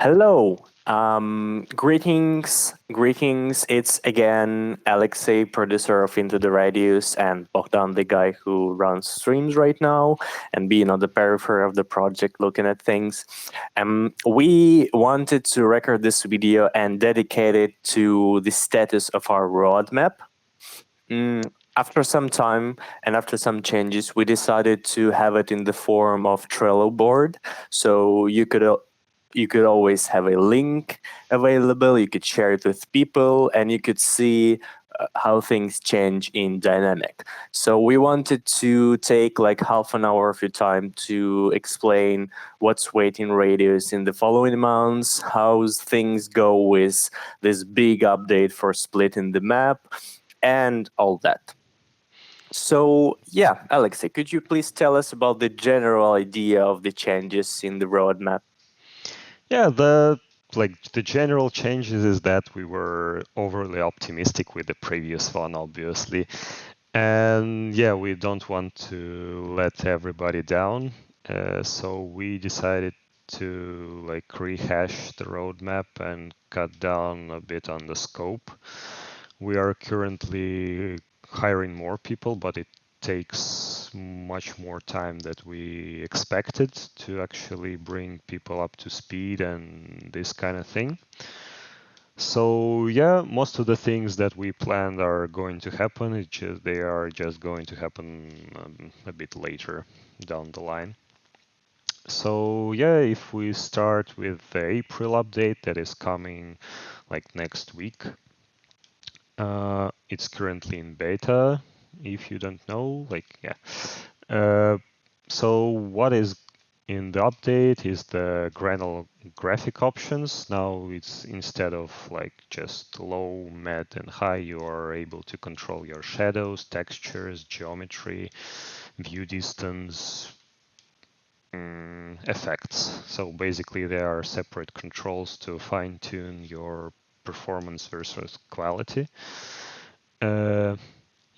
Hello. Greetings. It's again Alexei, producer of Into the Radius, and Bogdan, the guy who runs streams right now and being on the periphery of the project looking at things. We wanted to record this video and dedicate it to the status of our roadmap. After some time and after some changes, we decided to have it in the form of Trello board. So you could always have a link available. You could share it with people, and you could see how things change in dynamic. So we wanted to take like half an hour of your time to explain what's waiting radius in the following months, how things go with this big update for splitting the map, and all that. So, yeah, Alexei, could you please tell us about the general idea of the changes in the roadmap? Yeah, the general changes is that we were overly optimistic with the previous one, obviously. And yeah, we don't want to let everybody down. So we decided to rehash the roadmap and cut down a bit on the scope. We are currently hiring more people, but it takes much more time that we expected to actually bring people up to speed and this kind of thing. So yeah, most of the things that we planned are going to happen. They are just going to happen a bit later down the line. So yeah, if we start with the April update that is coming like next week, it's currently in beta. If you don't know, so what is in the update is the granular graphic options. Now it's instead of just low, mid, and high, you are able to control your shadows, textures, geometry, view distance, effects. So basically, there are separate controls to fine-tune your performance versus quality.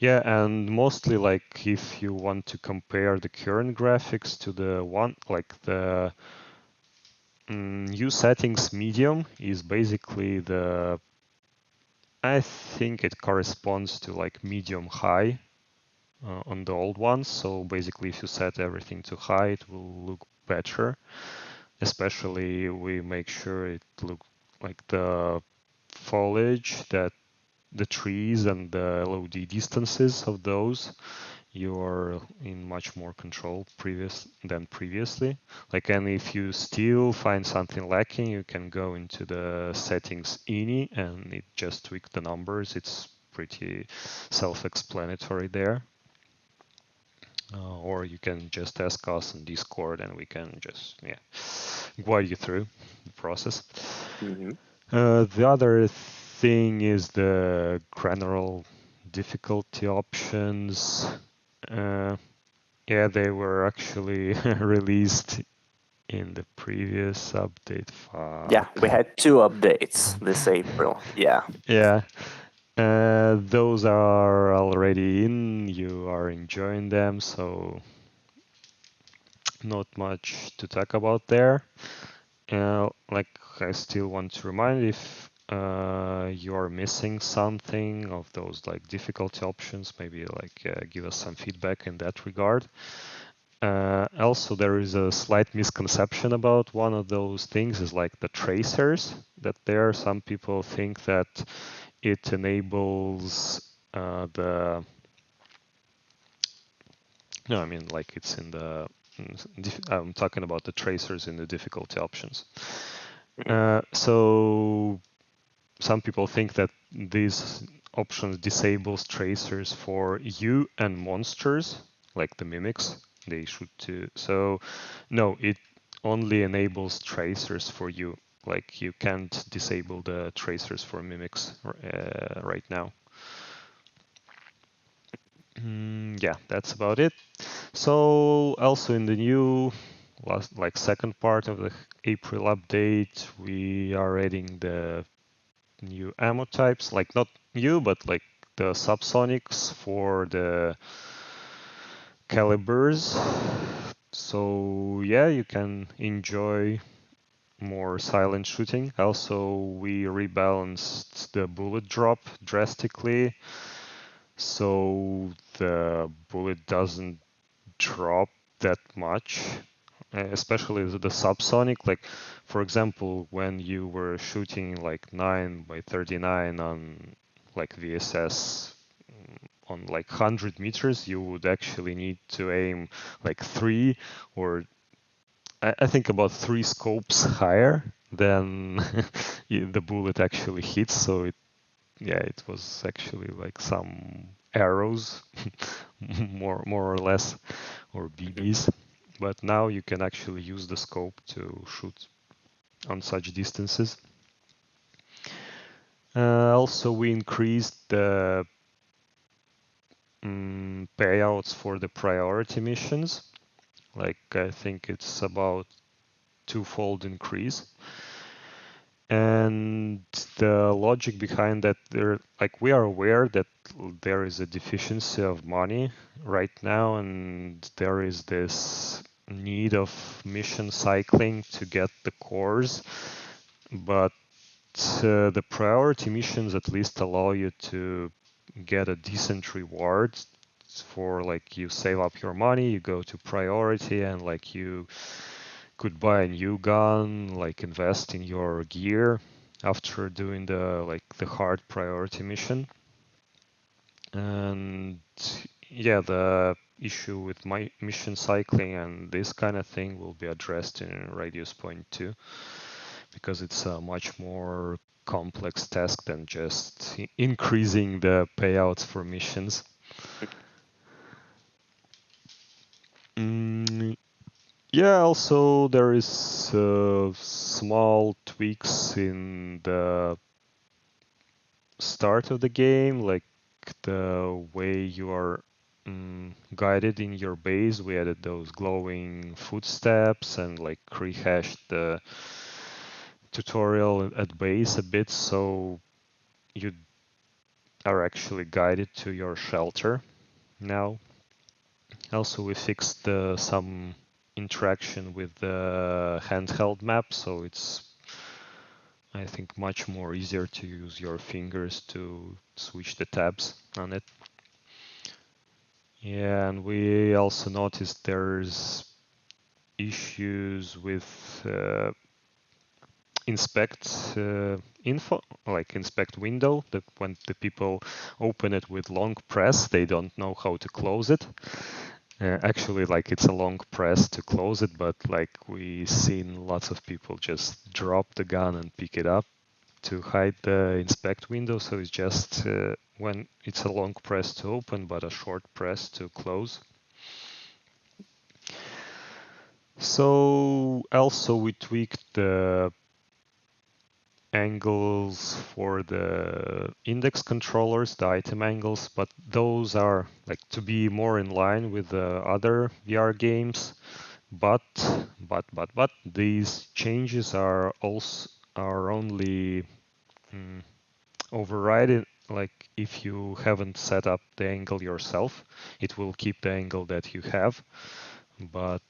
Yeah, and mostly if you want to compare the current graphics to the one, the new settings medium is basically I think it corresponds to medium high on the old ones. So basically if you set everything to high, it will look better. Especially we make sure it looks like the foliage, that the trees and the LOD distances of those, you are in much more control than previously. And if you still find something lacking, you can go into the settings ini and it just tweak the numbers. It's pretty self-explanatory there. Or you can just ask us on Discord and we can just guide you through the process. Mm-hmm. The other thing is the granular difficulty options. Yeah, they were actually released in the previous update. Yeah, Fuck. we had two updates this April. Yeah. Yeah, those are already in. You are enjoying them, so not much to talk about there. I still want to remind if you are missing something of those difficulty options, maybe give us some feedback in that regard. Also, there is a slight misconception about one of those things is the tracers, that there some people think that it enables the no, I mean it's in the I'm talking about the tracers in the difficulty options. So some people think that these options disables tracers for you and monsters, like the mimics. They should too. So no, it only enables tracers for you. You can't disable the tracers for mimics right now. Yeah, that's about it. So also in the new second part of the April update, we are adding the new ammo types, not new, but the subsonics for the calibers. So yeah, you can enjoy more silent shooting. Also, we rebalanced the bullet drop drastically, so the bullet doesn't drop that much, especially the subsonic. Like, for example, when you were shooting like 9x39 on like VSS on like 100 meters, you would actually need to aim like three or I think about three scopes higher than the bullet actually hits. So it was actually like some arrows, more or less, or BBs. But now you can actually use the scope to shoot on such distances. Also, we increased the payouts for the priority missions. Like I think it's about twofold increase. And the logic behind that, we are aware that there is a deficiency of money right now, and there is this need of mission cycling to get the cores, but the priority missions at least allow you to get a decent reward for like you save up your money, you go to priority, and like you could buy a new gun, like invest in your gear after doing the hard priority mission. And yeah, the issue with my mission cycling and this kind of thing will be addressed in Radius Point 2 because it's a much more complex task than just increasing the payouts for missions. Yeah, also there is small tweaks in the start of the game, like the way you are guided in your base. We added those glowing footsteps and like rehashed the tutorial at base a bit, so you are actually guided to your shelter now. Also, we fixed some interaction with the handheld map, so it's I think much more easier to use your fingers to switch the tabs on it. Yeah, and we also noticed there's issues with inspect info, like inspect window, that when the people open it with long press, they don't know how to close it. Actually, like it's a long press to close it, but like we seen lots of people just drop the gun and pick it up to hide the inspect window. So it's just when it's a long press to open, but a short press to close. So also we tweaked the angles for the index controllers, the item angles, but those are like to be more in line with the other VR games. But these changes are only overrided. Like if you haven't set up the angle yourself, it will keep the angle that you have, but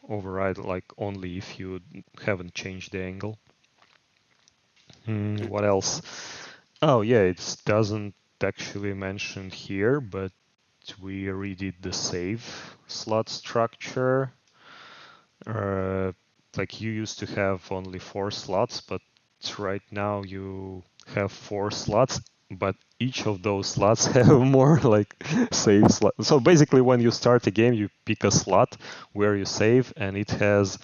override like only if you haven't changed the angle. What else? Oh yeah, it doesn't actually mention here, but we redid the save slot structure. Like you used to have only 4 slots, but right now you have 4 slots, but each of those slots have more like save slots. So basically when you start a game, you pick a slot where you save, and it has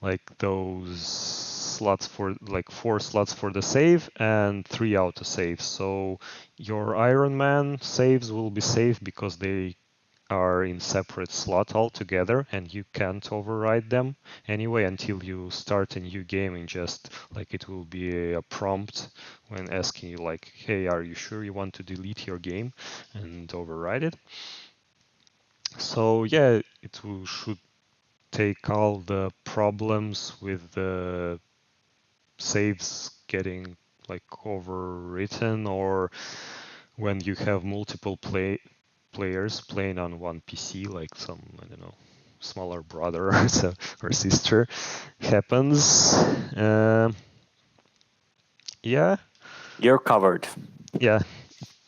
like those slots for like 4 slots for the save and 3 autosaves. So your Iron Man saves will be safe because they are in separate slot altogether, and you can't override them anyway until you start a new game, and just like it will be a prompt when asking you like, hey, are you sure you want to delete your game and override it? So yeah, should take all the problems with the saves getting like overwritten, or when you have multiple players playing on one PC, like some, I don't know, smaller brother or sister happens. Yeah, You're covered. yeah.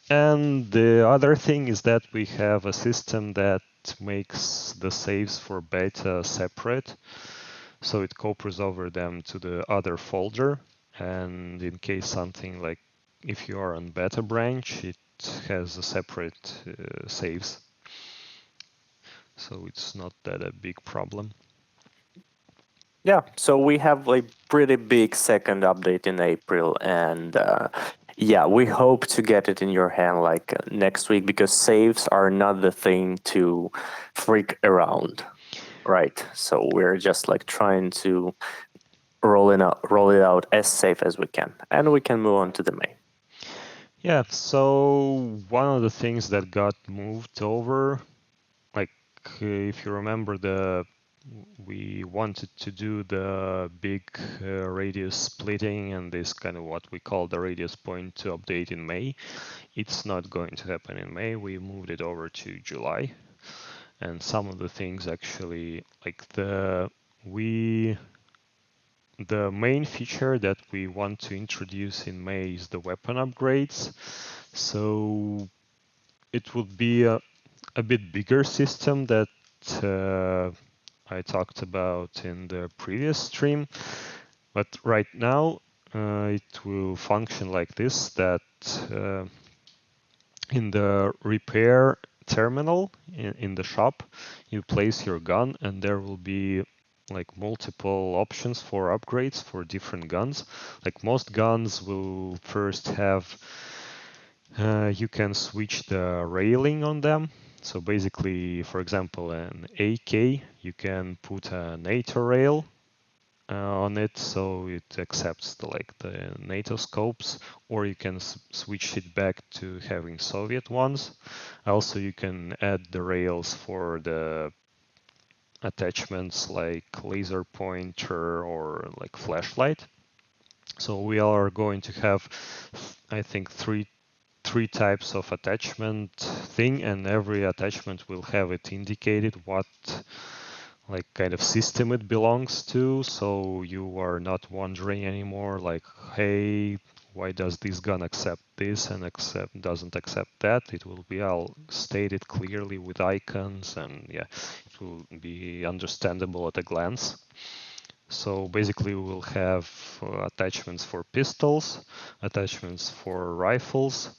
And the other thing is that we have a system that makes the saves for beta separate. So it copies over them to the other folder. And in case something like if you are on beta branch, it has a separate saves. So it's not that a big problem. Yeah, so we have a pretty big second update in April, and yeah, we hope to get it in your hand like next week, because saves are not the thing to freak around, right? So we're just like trying to roll it out as safe as we can, and we can move on to the main. Yeah, so one of the things that got moved over, like if you remember, we wanted to do the big radius splitting and this kind of what we call the radius point to update in May. It's not going to happen in May. We moved it over to July. And some of the things actually, like the main feature that we want to introduce in May is the weapon upgrades. So it would be a bit bigger system that I talked about in the previous stream. But right now it will function like this, that in the repair terminal in the shop, you place your gun and there will be like multiple options for upgrades for different guns. Like most guns will first have, you can switch the railing on them. So basically, for example, an AK, you can put a NATO rail on it, so it accepts the NATO scopes, or you can switch it back to having Soviet ones. Also, you can add the rails for the attachments like laser pointer or like flashlight. So we are going to have, I think, three types of attachment thing, and every attachment will have it indicated what like kind of system it belongs to, so you are not wondering anymore like, hey, why does this gun accept this and doesn't accept that. It will be all stated clearly with icons, and yeah, it will be understandable at a glance. So basically we will have attachments for pistols, attachments for rifles,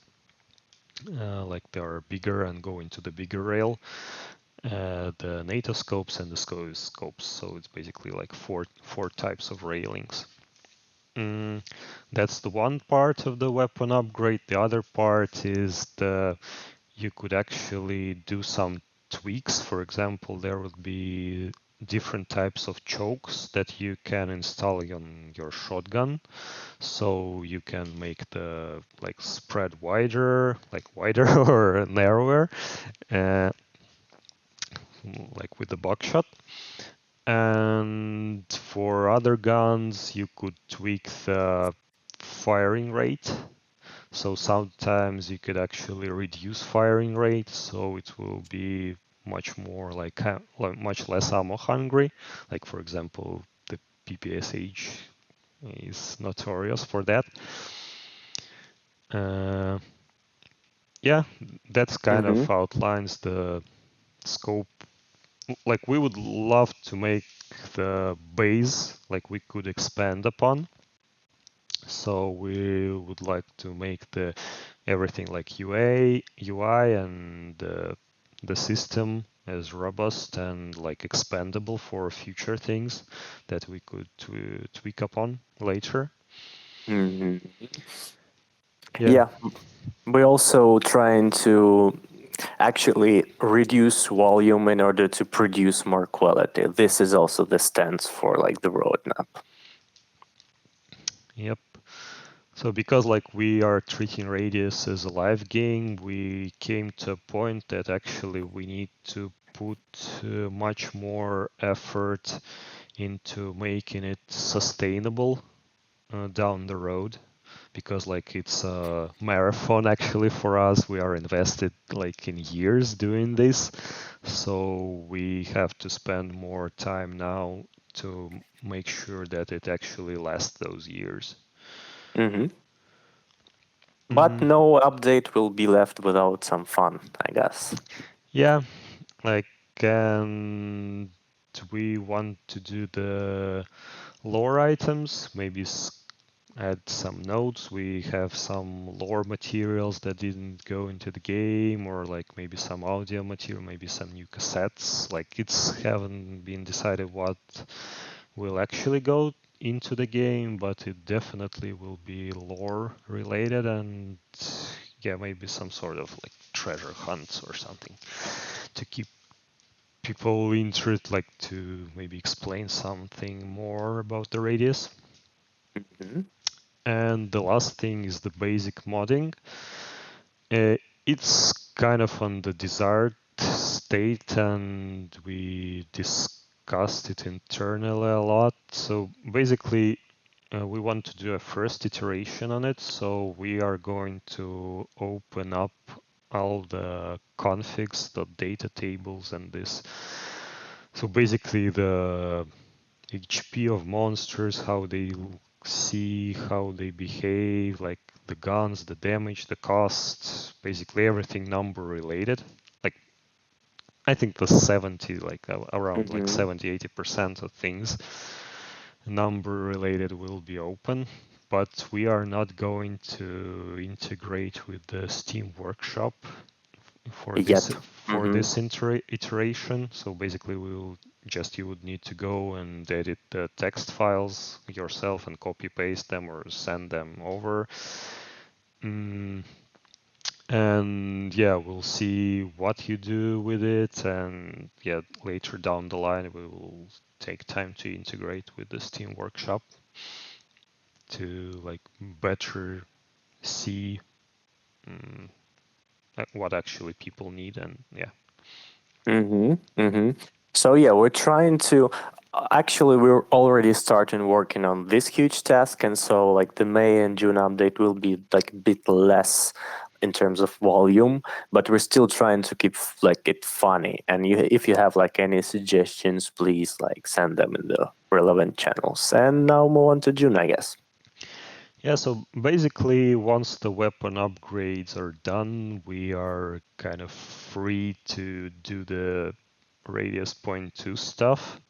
like they are bigger and go into the bigger rail, the NATO scopes and the scopes. So it's basically like four types of railings. That's the one part of the weapon upgrade. The other part is you could actually do some tweaks. For example, there would be different types of chokes that you can install on your shotgun. So you can make the like spread wider, like wider or narrower, like with the buckshot. And for other guns, you could tweak the firing rate. So sometimes you could actually reduce firing rate, so it will be much more like much less ammo hungry. Like for example, the PPSH is notorious for that. Yeah, that's kind of outlines the scope. Like we would love to make the base like we could expand upon. So we would like to make the everything like UI and the system as robust and like expandable for future things that we could tweak upon later. Yeah, we're also trying to actually reduce volume in order to produce more quality. This is also the stance for like the roadmap. Yep. So because like we are treating Radius as a live game, we came to a point that actually we need to put much more effort into making it sustainable down the road. because like it's a marathon actually for us. We are invested like in years doing this, so we have to spend more time now to make sure that it actually lasts those years. Hmm. But Mm, no update will be left without some fun, I guess. yeah, like, and we want to do the lore items, maybe add some notes. We have some lore materials that didn't go into the game, or like maybe some audio material, maybe some new cassettes. Like it's haven't been decided what will actually go into the game, but it definitely will be lore related, and yeah, maybe some sort of like treasure hunts or something to keep people interested, like to maybe explain something more about the radius. Hmm. And the last thing is the basic modding. It's kind of on the desired state, and we discussed it internally a lot. So basically, we want to do a first iteration on it. So we are going to open up all the configs, the data tables, and this. So basically, the HP of monsters, how they see, how they behave, like the guns, the damage, the cost, basically everything number related. Like I think the 70, like around like Hmm. 70, 80% of things number related will be open, but we are not going to integrate with the Steam Workshop for this Yet. Hmm. iteration. So basically, you would need to go and edit the text files yourself and copy paste them or send them over. Mm, and yeah, we'll see what you do with it, and yeah, later down the line we will take time to integrate with the Steam Workshop to like better see mm, what actually people need, and yeah. Hmm. Hmm. So yeah, we're trying to. Actually, we're already starting working on this huge task, and so like the May and June update will be like a bit less in terms of volume, but we're still trying to keep like it funny. And if you have like any suggestions, please like send them in the relevant channels. And now move on to June, I guess. Yeah, so basically, once the weapon upgrades are done, we are kind of free to do the Radius Point 2 stuff.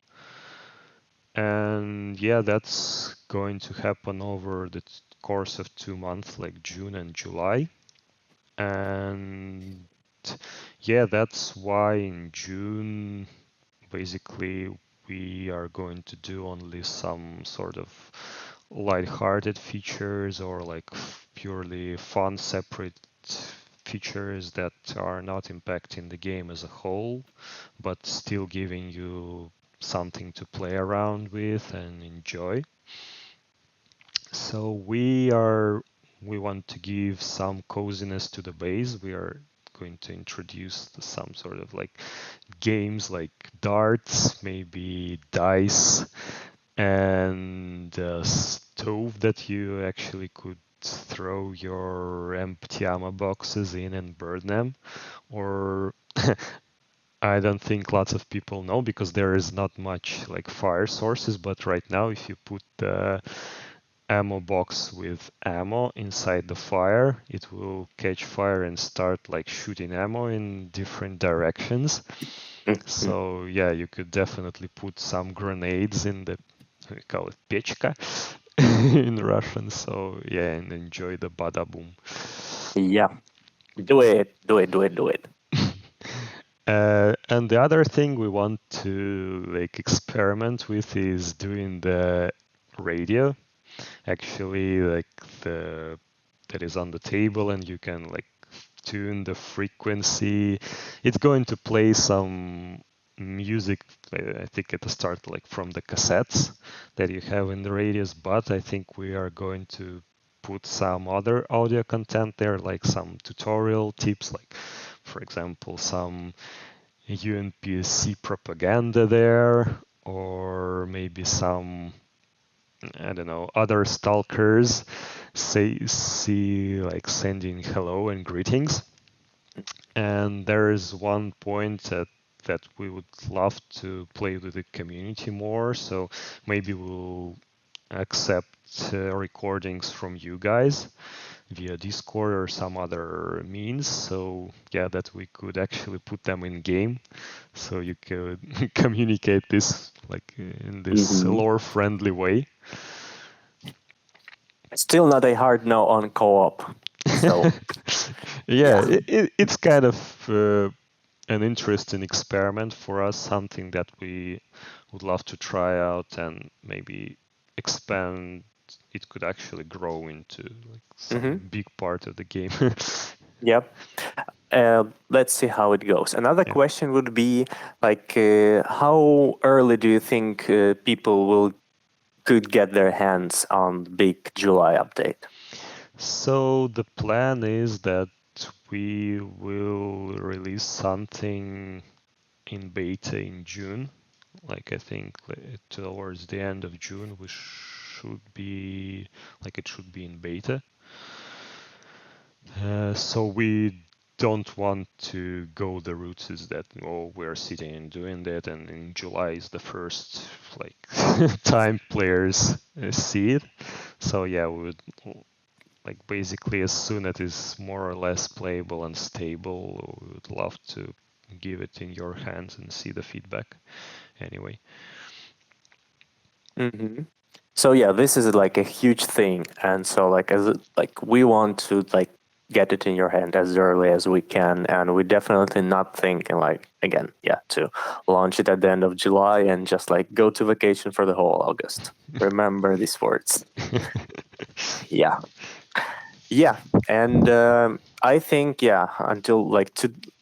And yeah, that's going to happen over the course of 2 months, like June and July. And yeah, that's why in June, basically, we are going to do only some sort of light-hearted features or like purely fun separate features that are not impacting the game as a whole, but still giving you something to play around with and enjoy. So we want to give some coziness to the base. We are going to introduce some sort of like games like darts, maybe dice, and a stove that you actually could throw your empty ammo boxes in and burn them. Or I don't think lots of people know because there is not much like fire sources, but right now if you put the ammo box with ammo inside the fire, it will catch fire and start like shooting ammo in different directions. Mhm. So yeah, you could definitely put some grenades in the, we call it pechka in Russian. So yeah, and enjoy the bada boom. Yeah, do it, do it, do it, do it. And the other thing we want to like experiment with is doing the radio. Actually, like the that is on the table, and you can like tune the frequency. It's going to play some music, I think at the start, like from the cassettes that you have in the radios, but I think we are going to put some other audio content there, like some tutorial tips, like for example, some UNPSC propaganda there, or maybe some, I don't know, other stalkers see like sending hello and greetings. And there is one point that we would love to play with the community more. So maybe we'll accept recordings from you guys via Discord or some other means. So yeah, that we could actually put them in game. So you could communicate this like in this lore friendly way. Still not a hard no on co-op. So yeah, it's kind of an interesting experiment for us, something that we would love to try out and maybe expand. It could actually grow into like some big part of the game. Yep. Let's see how it goes. Another question would be like, how early do you think people could get their hands on the big July update? So the plan is that we will release something in beta in June. Like I think towards the end of June we should be like it should be in beta. So we don't want to go the route is that we're sitting and doing that, and in July is the first like time players see it. So yeah, we would like basically as soon as it is more or less playable and stable, we would love to give it in your hands and see the feedback anyway. So yeah, this is like a huge thing, and so like we want to like get it in your hand as early as we can, and we definitely not thinking like again to launch it at the end of July and just like go to vacation for the whole August. Remember these words. Yeah, and I think until like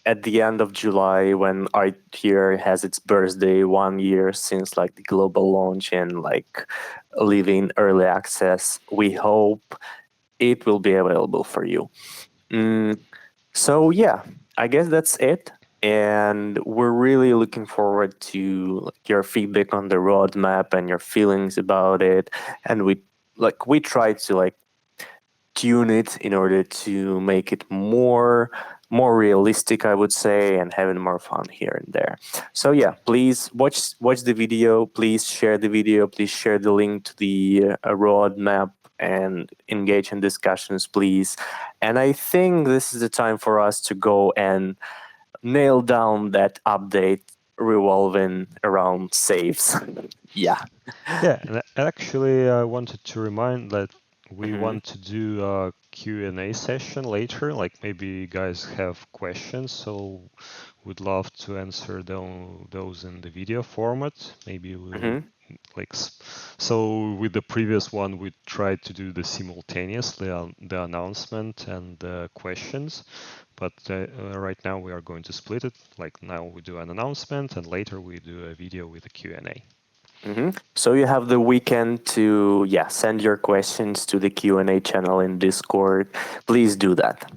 at the end of July, when Art here has its birthday, 1 year since like the global launch and like leaving early access, we hope it will be available for you. So yeah, I guess that's it. And we're really looking forward to your feedback on the roadmap and your feelings about it. And we try to like tune it in order to make it more realistic, I would say, and having more fun here and there. So yeah, please watch the video, please share the video, please share the link to the roadmap and engage in discussions, please. And I think this is the time for us to go and nail down that update revolving around saves. Yeah, and actually I wanted to remind that we want to do a Q&A session later, like maybe you guys have questions, so we'd love to answer those in the video format. Maybe we'll so with the previous one we tried to do the simultaneously the announcement and the questions, but right now we are going to split it. Like now we do an announcement and later we do a video with a Q&A. So you have the weekend to send your questions to the Q&A channel in Discord. Please do that.